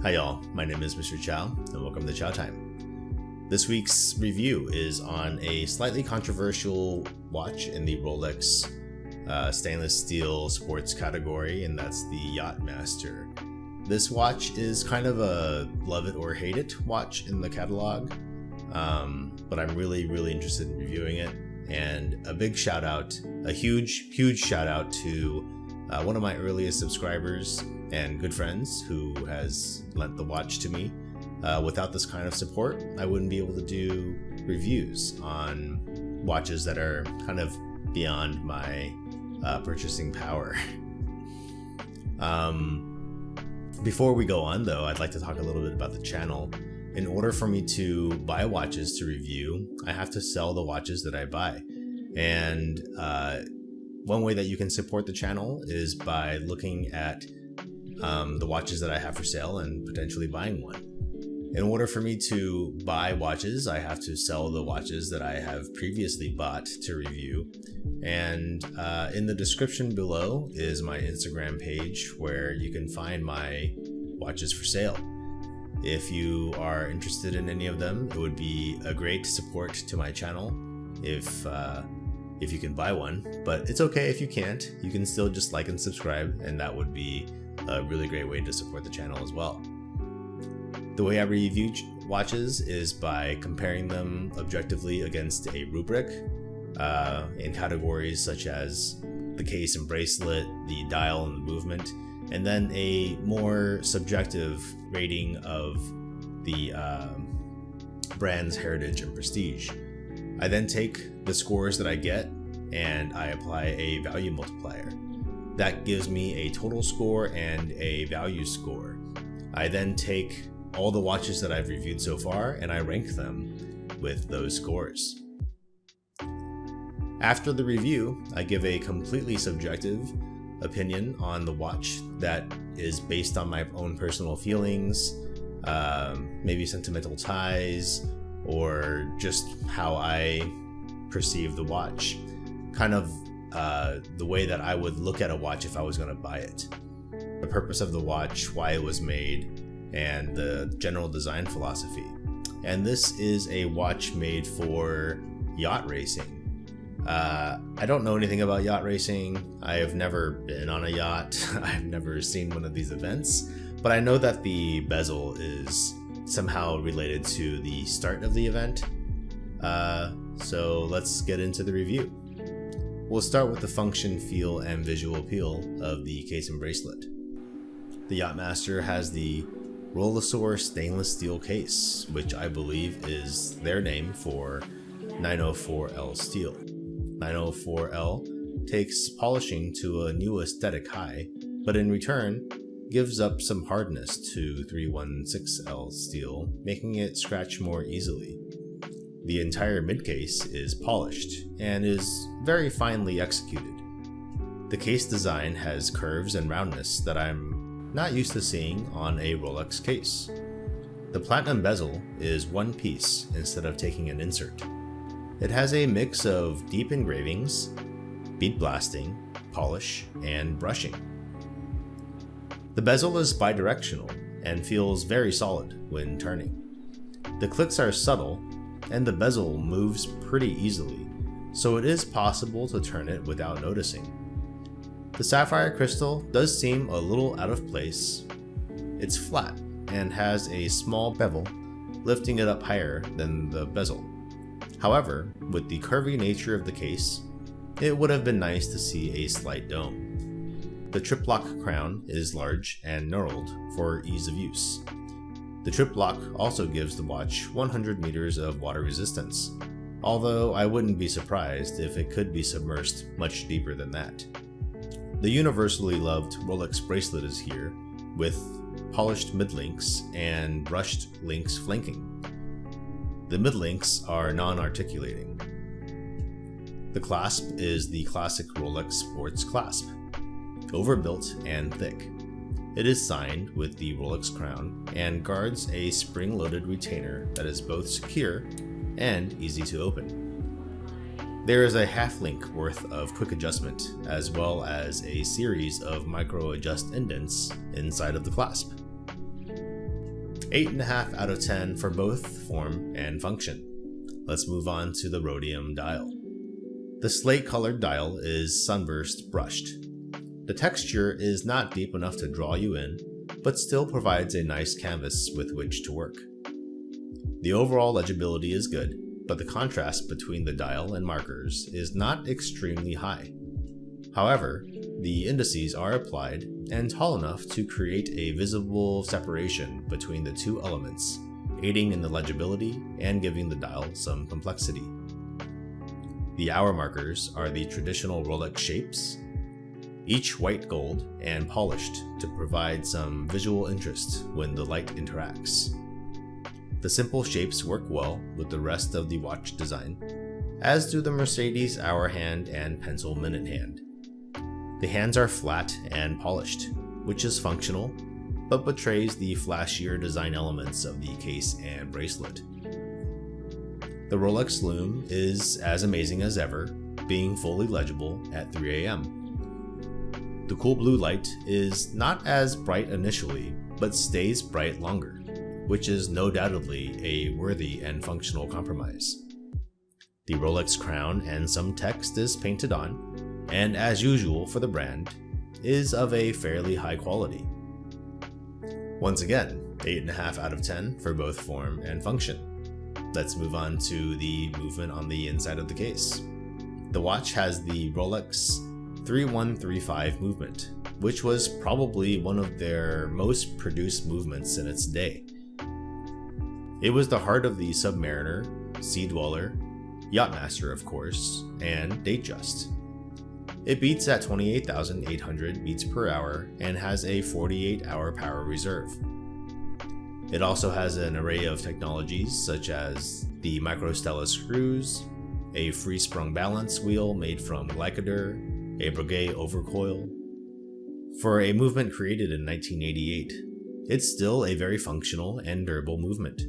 Hi y'all, my name is Mr. Chow, and welcome to Chow Time. This week's review is on a slightly controversial watch in the Rolex stainless steel sports category, and that's the Yacht-Master. This watch is kind of a love it or hate it watch in the catalog, but I'm really interested in reviewing it. And a big shout out, a huge shout out to one of my earliest subscribers and good friends who has lent the watch to me. Without this kind of support, I wouldn't be able to do reviews on watches that are kind of beyond my purchasing power. Before we go on though, I'd like to talk a little bit about the channel. In order for me to buy watches to review, I have to sell the watches that I buy. And one way that you can support the channel is by looking at the watches that I have for sale and potentially buying one. In order for me to buy watches, I have to sell the watches that I have previously bought to review. And in the description below is my Instagram page where you can find my watches for sale. If you are interested in any of them, it would be a great support to my channel if you can buy one, but it's okay if you can't. You can still just like and subscribe, and that would be a really great way to support the channel as well. The way I review watches is by comparing them objectively against a rubric in categories such as the case and bracelet, the dial and the movement, and then a more subjective rating of the brand's heritage and prestige. I then take the scores that I get and I apply a value multiplier. That gives me a total score and a value score. I then take all the watches that I've reviewed so far and I rank them with those scores. After the review, I give a completely subjective opinion on the watch that is based on my own personal feelings, maybe sentimental ties, or just how I perceive the watch. Kind of the way that I would look at a watch if I was going to buy it. The purpose of the watch, why it was made, and the general design philosophy. And this is a watch made for yacht racing. I don't know anything about yacht racing. I have never been on a yacht. I've never seen one of these events, but I know that the bezel is somehow related to the start of the event. So let's get into the review. We'll start with the function, feel, and visual appeal of the case and bracelet. The Yacht-Master has the Rolex stainless steel case, which I believe is their name for 904L steel. 904L takes polishing to a new aesthetic high, but in return gives up some hardness to 316L steel, making it scratch more easily. The entire midcase is polished and is very finely executed. The case design has curves and roundness that I'm not used to seeing on a Rolex case. The platinum bezel is one piece instead of taking an insert. It has a mix of deep engravings, bead blasting, polish, and brushing. The bezel is bidirectional and feels very solid when turning. The clicks are subtle and the bezel moves pretty easily, so it is possible to turn it without noticing. The sapphire crystal does seem a little out of place. It's flat and has a small bevel, lifting it up higher than the bezel. However, with the curvy nature of the case, it would have been nice to see a slight dome. The trip lock crown is large and knurled for ease of use. The trip lock also gives the watch 100 meters of water resistance, although I wouldn't be surprised if it could be submersed much deeper than that. The universally loved Rolex bracelet is here, with polished mid-links and brushed links flanking. The mid-links are non-articulating. The clasp is the classic Rolex sports clasp, overbuilt and thick. It is signed with the Rolex crown and guards a spring-loaded retainer that is both secure and easy to open. There is a half link worth of quick adjustment, as well as a series of micro adjust indents inside of the clasp. 8.5 out of 10 for both form and function. Let's move on to the rhodium dial. The slate-colored dial is sunburst brushed. The texture is not deep enough to draw you in, but still provides a nice canvas with which to work. The overall legibility is good, but the contrast between the dial and markers is not extremely high. However, the indices are applied and tall enough to create a visible separation between the two elements, aiding in the legibility and giving the dial some complexity. The hour markers are the traditional Rolex shapes, each white gold and polished to provide some visual interest when the light interacts. The simple shapes work well with the rest of the watch design, as do the Mercedes hour hand and pencil minute hand. The hands are flat and polished, which is functional, but betrays the flashier design elements of the case and bracelet. The Rolex lume is as amazing as ever, being fully legible at 3 AM. The cool blue light is not as bright initially, but stays bright longer, which is no doubtedly a worthy and functional compromise. The Rolex crown and some text is painted on, and as usual for the brand, is of a fairly high quality. Once again, 8.5 out of 10 for both form and function. Let's move on to the movement on the inside of the case. The watch has the Rolex 3135 movement, which was probably one of their most produced movements in its day. It was the heart of the Submariner, Sea Dweller, Yacht-Master of course, and Datejust. It beats at 28,800 beats per hour and has a 48-hour power reserve. It also has an array of technologies such as the microstella screws, a free-sprung balance wheel made from glycodur, a Breguet overcoil. For a movement created in 1988, it's still a very functional and durable movement.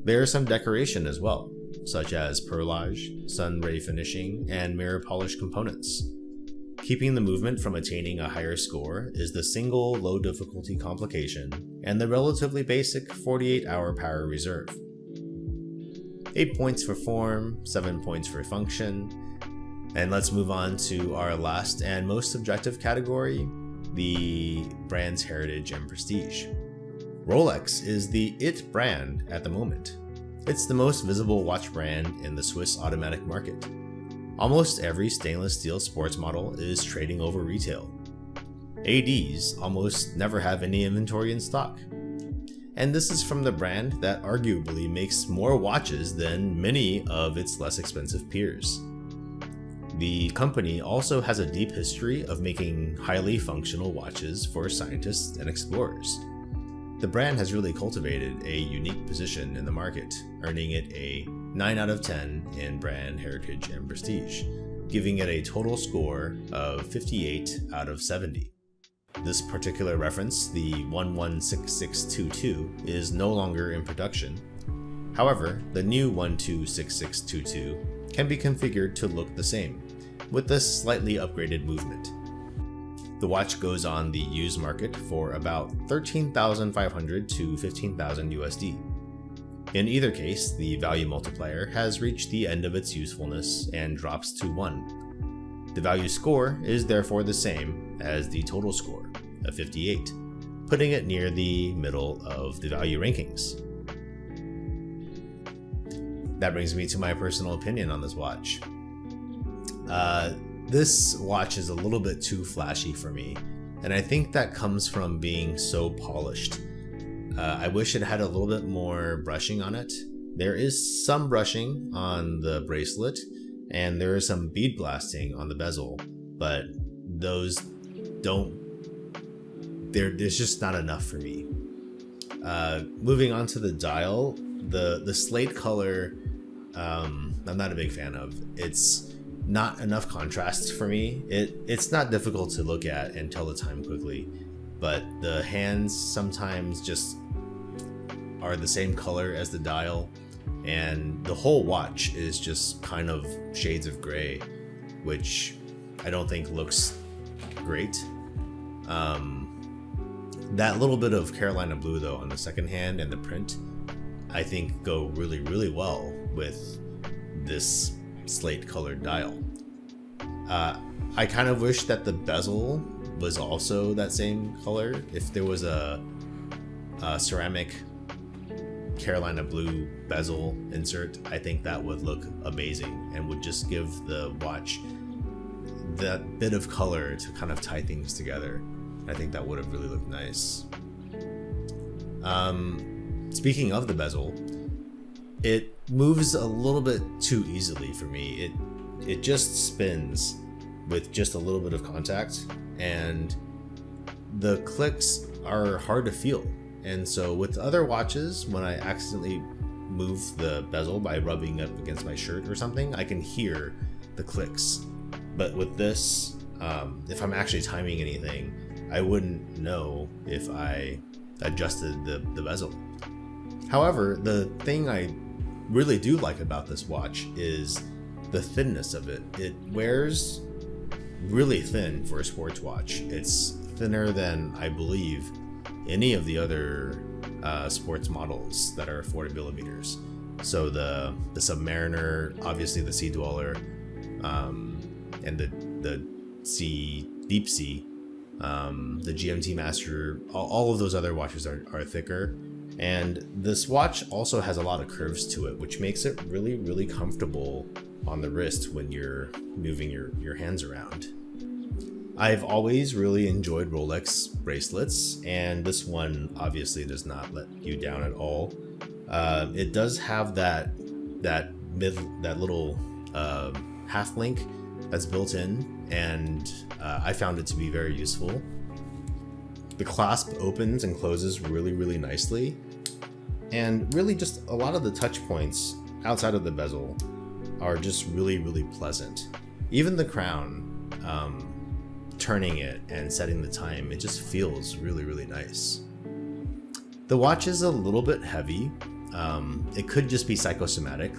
There is some decoration as well, such as perlage, sun ray finishing, and mirror polish components. Keeping the movement from attaining a higher score is the single low difficulty complication and the relatively basic 48-hour power reserve. 8 points for form, 7 points for function, and let's move on to our last and most subjective category, the brand's heritage and prestige. Rolex is the it brand at the moment. It's the most visible watch brand in the Swiss automatic market. Almost every stainless steel sports model is trading over retail. ADs almost never have any inventory in stock. And this is from the brand that arguably makes more watches than many of its less expensive peers. The company also has a deep history of making highly functional watches for scientists and explorers. The brand has really cultivated a unique position in the market, earning it a 9 out of 10 in brand heritage and prestige, giving it a total score of 58 out of 70. This particular reference, the 116622, is no longer in production. However, the new 126622 can be configured to look the same, with this slightly upgraded movement. The watch goes on the used market for about $13,500 to $15,000 USD. In either case, the value multiplier has reached the end of its usefulness and drops to 1. The value score is therefore the same as the total score, of 58, putting it near the middle of the value rankings. That brings me to my personal opinion on this watch. This watch is a little bit too flashy for me, and I think that comes from being so polished. I wish it had a little bit more brushing on it. There is some brushing on the bracelet, and there is some bead blasting on the bezel, but those there's just not enough for me. Moving on to the dial, the slate color, I'm not a big fan of. It's not enough contrast for me. It's not difficult to look at and tell the time quickly, but the hands sometimes just are the same color as the dial, and the whole watch is just kind of shades of gray, which I don't think looks great. That little bit of Carolina blue though on the second hand and the print, I think go really, really well with this slate colored dial. I kind of wish that the bezel was also that same color. If there was a ceramic Carolina blue bezel insert, I think that would look amazing and would just give the watch that bit of color to kind of tie things together. I think that would have really looked nice. Speaking of the bezel, it moves a little bit too easily for me. It just spins with just a little bit of contact, and the clicks are hard to feel. And so with other watches, when I accidentally move the bezel by rubbing up against my shirt or something, I can hear the clicks. But with this, if I'm actually timing anything, I wouldn't know if I adjusted the bezel. However, the thing I really do like about this watch is the thinness of it. It wears really thin for a sports watch. It's thinner than, I believe, any of the other sports models that are 40 millimeters. So the Submariner, obviously the Sea Dweller, and the Sea Deep Sea, the GMT Master, all of those other watches are thicker. And this watch also has a lot of curves to it, which makes it really, really comfortable on the wrist when you're moving your hands around. I've always really enjoyed Rolex bracelets, and this one obviously does not let you down at all. It does have that little half link that's built in, and I found it to be very useful. The clasp opens and closes really, really nicely, and really just a lot of the touch points outside of the bezel are just really, really pleasant. Even the crown, turning it and setting the time, it just feels really, really nice. The watch is a little bit heavy. It could just be psychosomatic,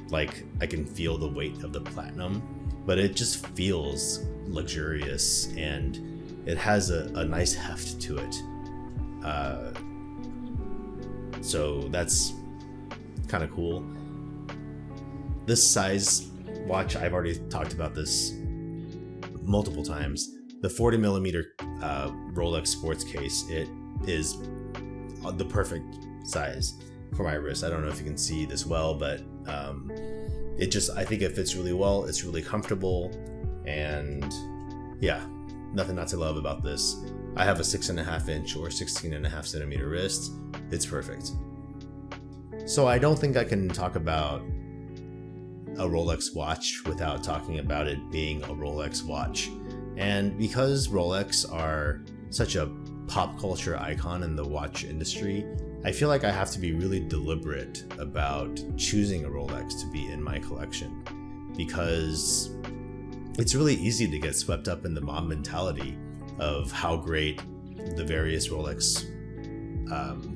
like I can feel the weight of the platinum, but it just feels luxurious and it has a nice heft to it. So that's kind of cool. This size watch, I've already talked about this multiple times. The 40 millimeter Rolex sports case, it is the perfect size for my wrist. I don't know if you can see this well, but I think it fits really well. It's really comfortable, and yeah, nothing not to love about this. I have a 6.5 inch or 16.5 centimeter wrist. It's perfect. So I don't think I can talk about a Rolex watch without talking about it being a Rolex watch. And because Rolex are such a pop culture icon in the watch industry, I feel like I have to be really deliberate about choosing a Rolex to be in my collection, because it's really easy to get swept up in the mob mentality of how great the various Rolex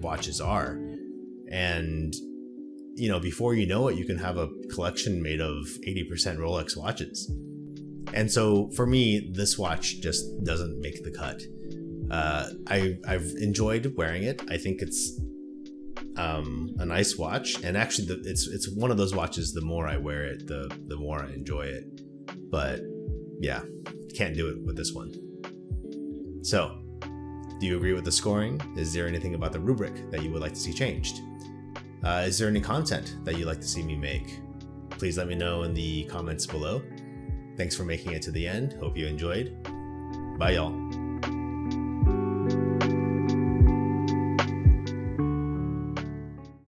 watches are. And before you know it, you can have a collection made of 80% Rolex watches. And so for me, this watch just doesn't make the cut. I've enjoyed wearing it. I think it's a nice watch, and actually it's one of those watches, the more I wear it, the more I enjoy it. But yeah, can't do it with this one. So, do you agree with the scoring? Is there anything about the rubric that you would like to see changed? Is there any content that you'd like to see me make? Please let me know in the comments below. Thanks for making it to the end. Hope you enjoyed. Bye, y'all.